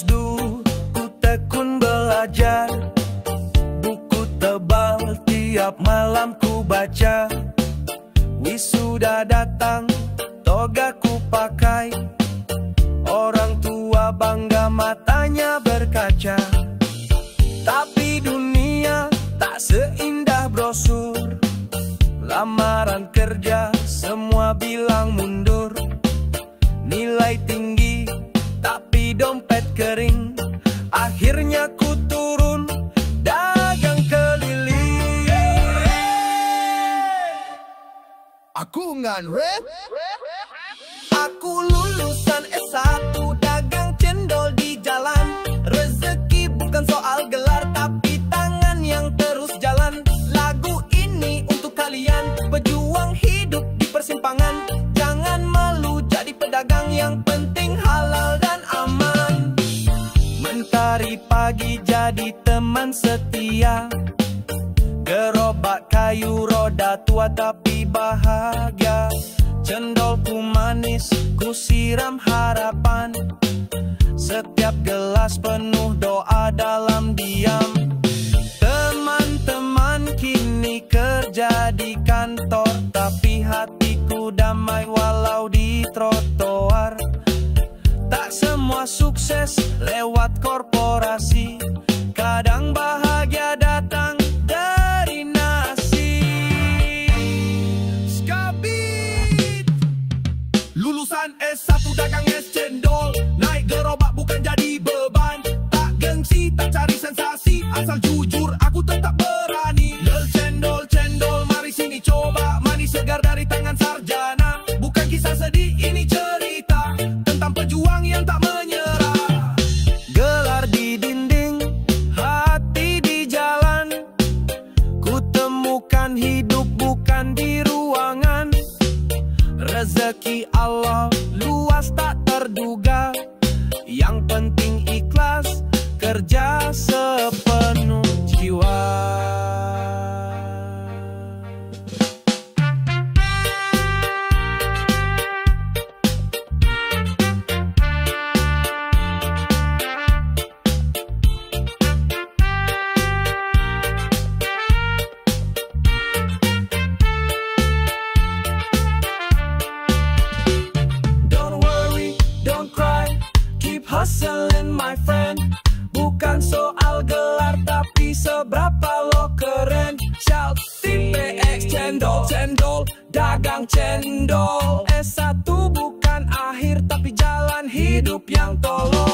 terus dulu ku tekun belajar, buku tebal tiap malam ku baca. Wisuda datang, toga ku pakai, orang tua bangga matanya berkaca. Tapi dunia tak seindah brosur, lamaran kerja semua bilang mundur. Nilai tinggi tapi dompet kering, akhirnya ku turun dagang keliling. Aku ngan rap. Aku lulusan S1 dagang cendol di jalan. Rezeki bukan soal gelar tapi tangan yang terus jalan. Lagu ini untuk kalian pejuang hidup di persimpangan. Jangan malu jadi pedagang, yang penting halal dan aman. Mentari pagi jadi teman setia, gerobak kayu roda tua tapi bahagia. Cendolku manis, ku siram harapan, setiap gelas penuh doa dalam diam. Teman-teman kini kerja di kantor, tapi hatiku damai walau di trotoar. Tak semua sukses lewat korporasi, kadang bahagia datang dari nasi. Skabit. Lulusan S1 dagang es cendol, naik gerobak bukan jadi beban. Tak gengsi, tak cari sensasi, asal jujur aku tetap berani. Lel cendol, cendol, mari sini coba, manis segar dari tangan sarjana. Bukan kisah sedih, ini cerita tentang pejuang yang tak menyerah. Gelar di dinding, hati di jalan, ku temukan hidup bukan di ruangan. Rezeki Allah luas tak terduga, yang penting ikhlas kerja sepenuh jiwa. Hustling my friend, bukan soal gelar tapi seberapa lo keren. Shout TPX cendol, cendol, dagang cendol. S1 bukan akhir tapi jalan hidup yang tolong.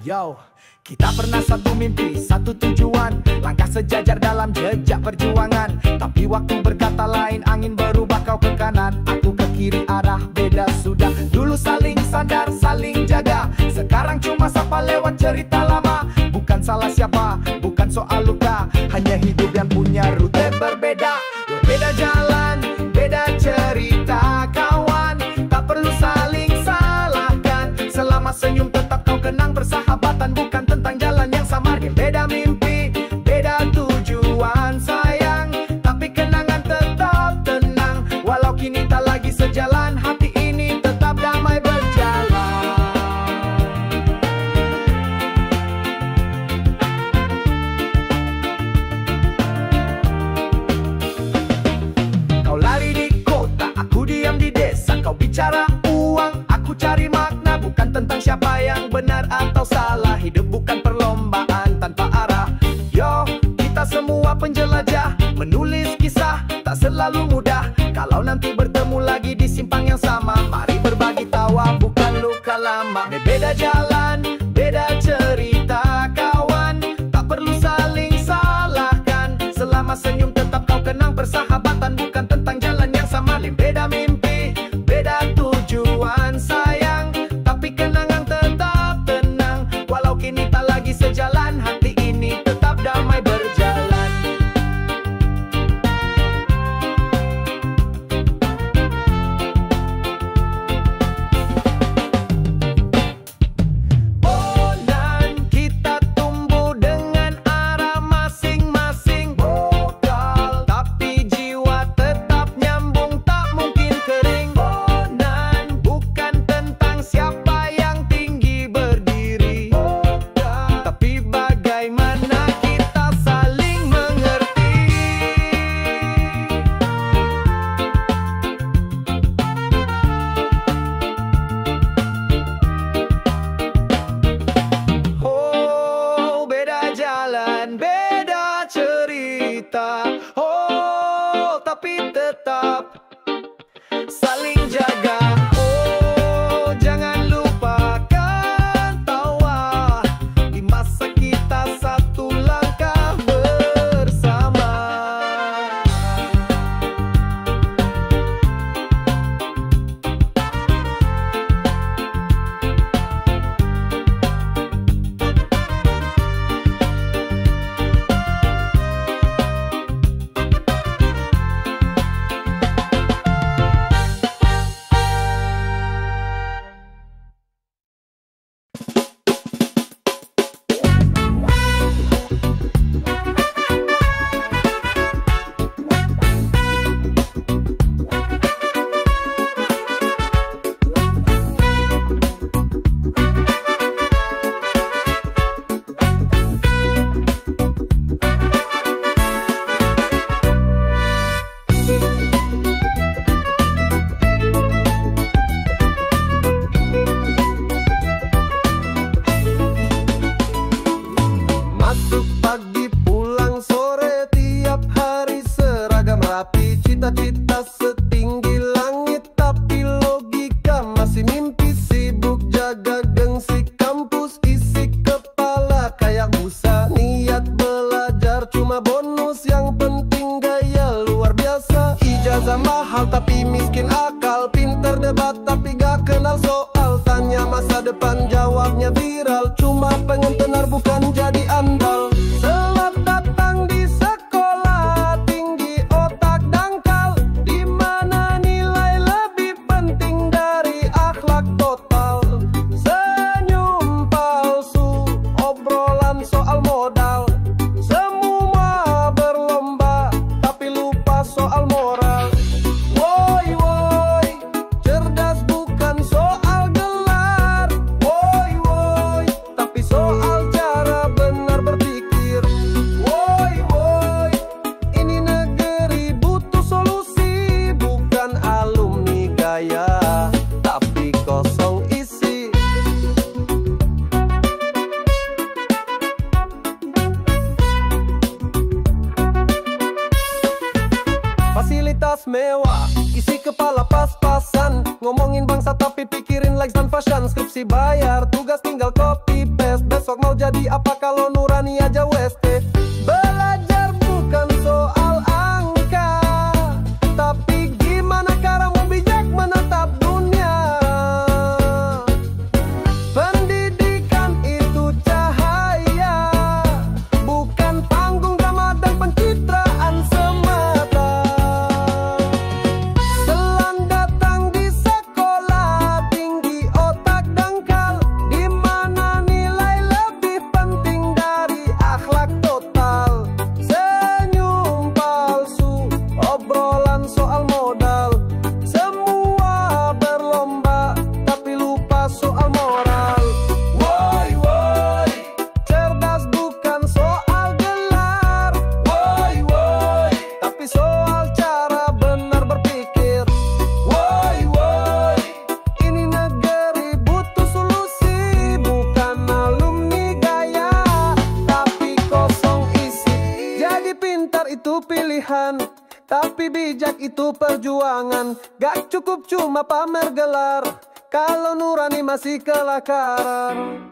Yo, kita pernah satu mimpi, satu tujuan, langkah sejajar dalam jejak perjuangan. Tapi waktu berkata lain, angin berubah, kau ke kanan, aku ke kiri, arah beda sudah. Dulu saling sadar, saling jaga, sekarang cuma sapa lewat cerita lama. Bukan salah siapa, bukan soal luka, hanya hidup yang punya rute berbeda. Beda jalan, beda cerita kawan, tak perlu saling salahkan. Selama senyum tetap kau kenang, persahabatan bukan tentang jalan yang samar. Beda mimpi, beda tujuan sayang, tapi kenangan tetap tenang. Walau kini tak lagi sejalan, hati ini tetap damai berjalan. Kau lari di kota, aku diam di desa. Kau bicara uang, aku cari makna. Bukan tentang siapa yang benar atau salah, hidup bukan perlombaan tanpa arah. Yo, kita semua penjelajah, menulis kisah tak selalu mudah. Kalau nanti bertemu lagi di simpang yang sama, mari berbagi tawa bukan luka lama. Beda jalan, beda cerita kawan, tak perlu saling salahkan. Selama senyum tetap kau kenang, persahabatan bukan tentang cita-cita setinggi langit, tapi logika masih mimpi. Sibuk jaga gengsi kampus, isi kepala kayak busa. Niat belajar cuma bonus, yang penting gaya luar biasa. Ijazah mahal tapi miskin akal, pinter debat tapi gak kenal soal. Tanya masa depan jawabnya viral, cuma pengen tenar bukan jadi andal. Selamat datang di sekolah tinggi otak dangkal, di mana nilai lebih penting dari akhlak total. Senyum palsu, obrolan soal modal, semua berlomba tapi lupa soal moral. Woi woi, cerdas bukan soal gelar. Woi woi, tapi soal cara benar berpikir. Woi woi, ini negeri butuh solusi, bukan alumni gaya tapi kosong isi. Fasilitas mewah, isi kepala pas-pasan, ngomongin bangsa tapi pikirin likes dan fashion. Skripsi bayar, tugas tinggal copy paste. Besok mau jadi apa kalau nurani aja WST. Belajar bukan soal angka, tapi gimana cara mau bijak menatap dunia. Pendidikan itu cahaya, bukan panggung drama dan pencitraan semata. Selamat datang di sekolah tinggi otak dangkal, di mana nilai lebih penting dari akhlak total. Senyum palsu, obrolan soal modal, semua berlomba tapi lupa soal moral. Woi woi, cerdas bukan soal gelar. Woi woi, tapi soal cara benar berpikir. Woi woi, ini negeri butuh solusi, bukan alumni gaya tapi kosong isi. Jadi pintar itu pilihan, tapi bijak itu perjuangan. Gak cukup cuma pamer gelar, kalau nurani masih kelakaran.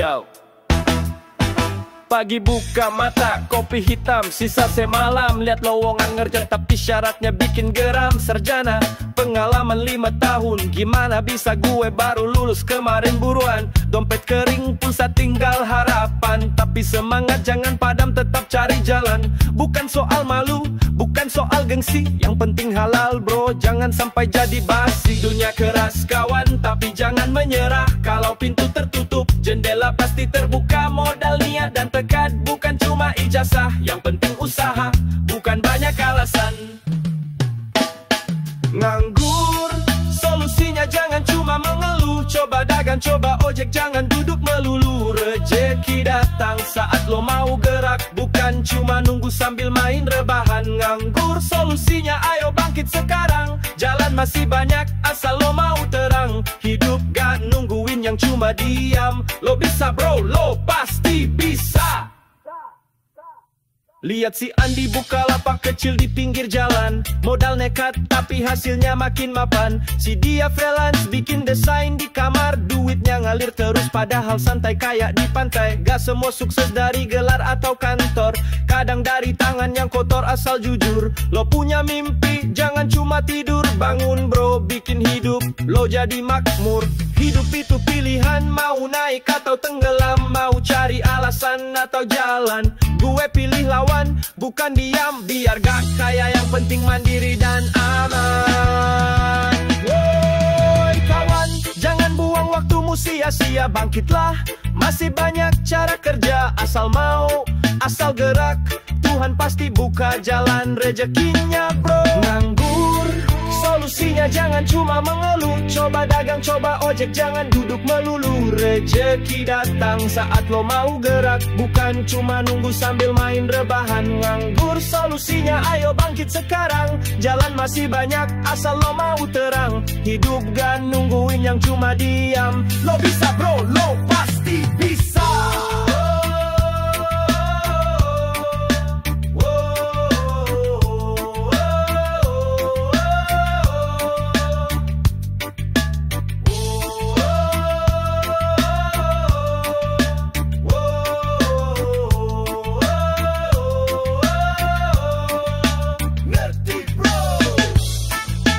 Yo. Pagi buka mata, kopi hitam, sisa semalam. Lihat lowongan ngerja tapi syaratnya bikin geram. Sarjana, pengalaman 5 tahun, gimana bisa gue baru lulus kemarin buruan. Dompet kering, pulsa tinggal harapan, tapi semangat jangan padam, tetap cari jalan. Bukan soal malu, bukan soal gengsi, yang penting halal bro, jangan sampai jadi basi. Dunia keras kawan, tapi jangan menyerah. Kalau pintu tertutup, jendela pasti terbuka. Modal niat dan tekad, bukan cuma ijazah, yang penting usaha, bukan banyak alasan. Nganggur, solusinya jangan cuma mengeluh. Coba dagang, coba ojek, jangan duduk melulu. Rejeki datang saat lo mau gerak, bukan cuma nunggu sambil main rebahan. Nganggur, solusinya ayo bangkit sekarang. Jalan masih banyak asal lo mau terang. Hidup gak nungguin yang cuma diam. Lo bisa bro, lo pasti bisa. Lihat si Andi buka lapak kecil di pinggir jalan. Modal nekat tapi hasilnya makin mapan. Si dia freelance bikin desain di kamar. Duitnya ngalir terus padahal santai kayak di pantai. Gak semua sukses dari gelar atau kantor, kadang dari tangan yang kotor asal jujur. Lo punya mimpi, jangan cuma tidur. Bangun bro, bikin hidup lo jadi makmur. Hidup itu pilihan, mau naik atau tenggelam, mau cari alasan atau jalan. Gue pilih lawan, bukan diam, biar gak kaya, yang penting mandiri dan aman. Woi kawan, jangan buang waktumu sia-sia, bangkitlah. Masih banyak cara kerja, asal mau, asal gerak. Tuhan pasti buka jalan rezekinya bro. Nganggur, solusi Solusinya jangan cuma mengeluh, coba dagang, coba ojek, jangan duduk melulu. Rezeki datang saat lo mau gerak, bukan cuma nunggu sambil main rebahan nganggur. Solusinya ayo bangkit sekarang, jalan masih banyak asal lo mau terang. Hidup gak nungguin yang cuma diam. Lo bisa bro, lo pasti bisa.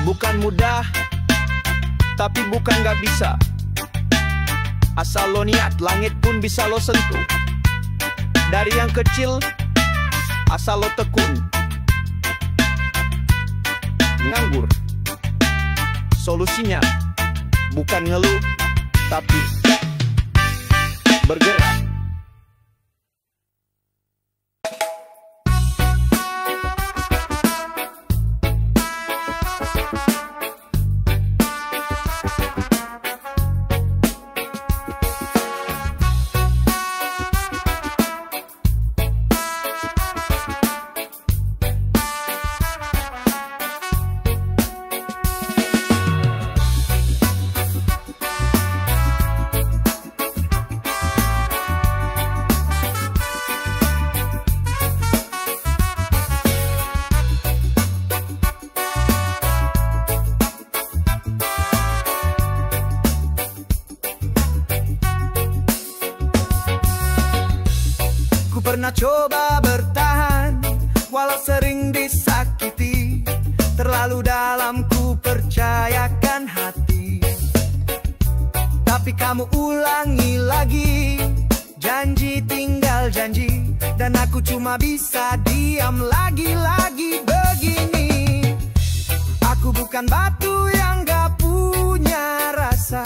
Bukan mudah, tapi bukan gak bisa. Asal lo niat, langit pun bisa lo sentuh. Dari yang kecil, asal lo tekun. Nganggur, solusinya bukan ngeluh, tapi bergerak. Pernah coba bertahan walau sering disakiti, terlalu dalam ku percayakan hati. Tapi kamu ulangi lagi, janji tinggal janji, dan aku cuma bisa diam lagi-lagi begini. Aku bukan batu yang gak punya rasa,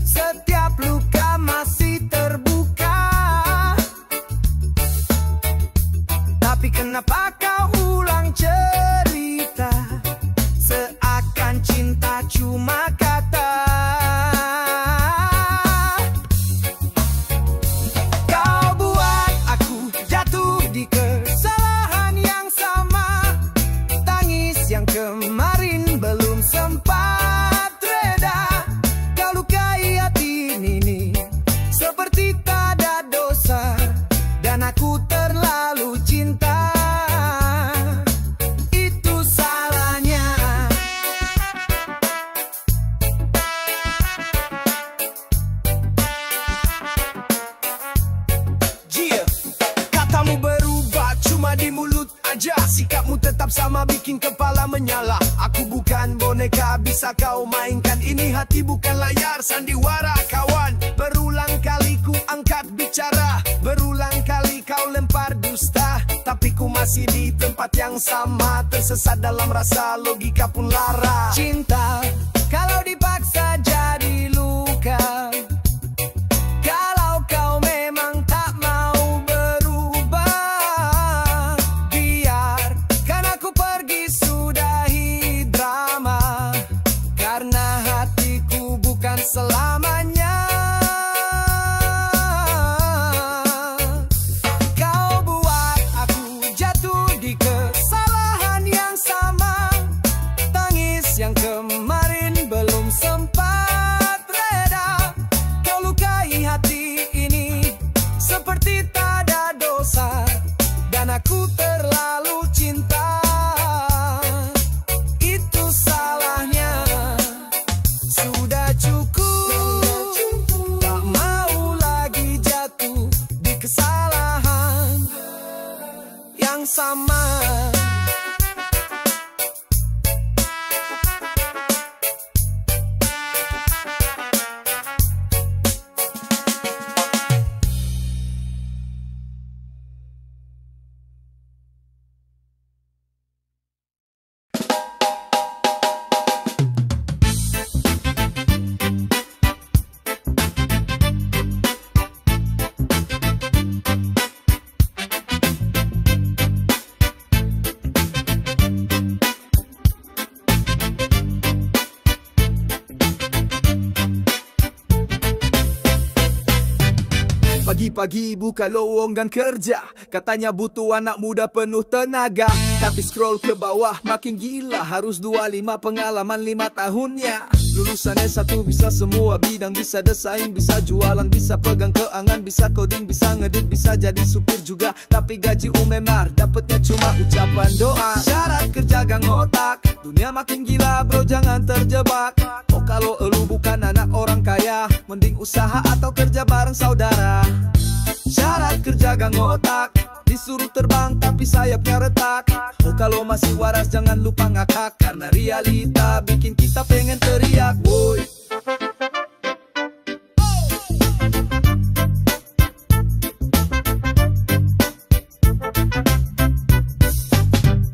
setiap luka masih terbuka. Tapi kenapa kau ulang cerita, seakan cinta cuma kata. Kau buat aku jatuh di kesalahan yang sama, tangis yang kemarin belum sempat reda. Kau lukai hati ini seperti tak ada dosa, dan aku terlalu cinta. Itu salahnya. Jia, katamu berubah cuma di mulut aja, sikapmu tetap sama bikin kepala menyala. Aku bukan boneka bisa kau mainkan, ini hati bukan layar sandiwara kawan. Berulang kali ku angkat bicara, berulang kali kau lempar dusta, tapi ku masih di tempat yang sama, tersesat dalam rasa, logika pun lara. Cinta kalau dipaksa jadi luka, kalau kau memang tak mau berubah, biarkan aku pergi, sudahi drama, karena hatiku bukan selamanya. Kau buat aku jatuh di kesalahan yang sama, tangis yang kemarin belum sempat pagi buka lowong dan kerja. Katanya butuh anak muda penuh tenaga. Tapi scroll ke bawah makin gila. Harus 25 pengalaman 5 tahunnya. Lulusan S1 bisa semua bidang. Bisa desain, bisa jualan, bisa pegang keuangan, bisa coding, bisa ngedit, bisa jadi supir juga. Tapi gaji UMR dapetnya cuma ucapan doa. Syarat kerja gang otak. Dunia makin gila bro, jangan terjebak. Oh kalau elu bukan anak orang kaya, mending usaha atau kerja bareng saudara. Syarat kerja gang otak. Disuruh terbang tapi sayapnya retak. Oh kalau masih waras jangan lupa ngakak. Karena realita bikin kita pengen teriak. Woi.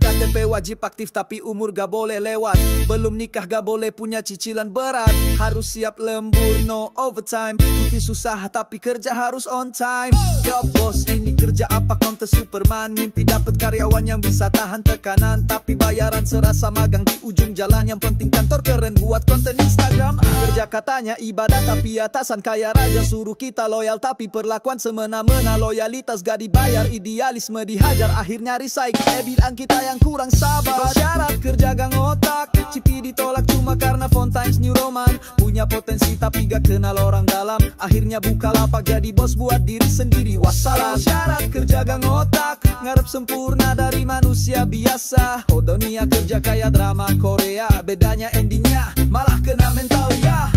KTP wajib aktif tapi umur gak boleh lewat. Belum nikah gak boleh punya cicilan berat. Harus siap lembur, no overtime. Cuti susah tapi kerja harus on time. Yo bos, ini kerja apa kontes Superman. Mimpi dapat karyawan yang bisa tahan tekanan. Tapi bayaran serasa magang di ujung jalan. Yang penting kantor keren buat konten Instagram. Kerja katanya ibadah tapi atasan kaya raja. Suruh kita loyal tapi perlakuan semena-mena. Loyalitas gak dibayar, idealisme dihajar. Akhirnya resign, bilang kita yang kurang sabar. Syarat kerja gang otak. Cipi ditolak cuma karena font Times New Roman. Punya potensi tapi gak kenal orang dalam. Akhirnya buka lapak jadi bos buat diri sendiri. Wassalam. Syarat kerja gang otak. Ngarep sempurna dari manusia biasa. Oh dunia kerja kayak drama Korea. Bedanya endingnya malah kena mental ya.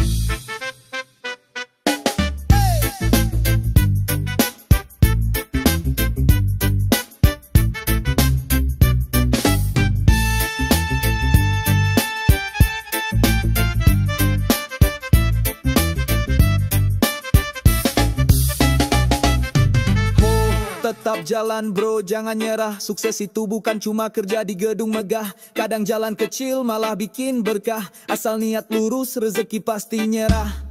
Tetap jalan bro, jangan nyerah. Sukses itu bukan cuma kerja di gedung megah. Kadang jalan kecil malah bikin berkah. Asal niat lurus, rezeki pasti nyerah.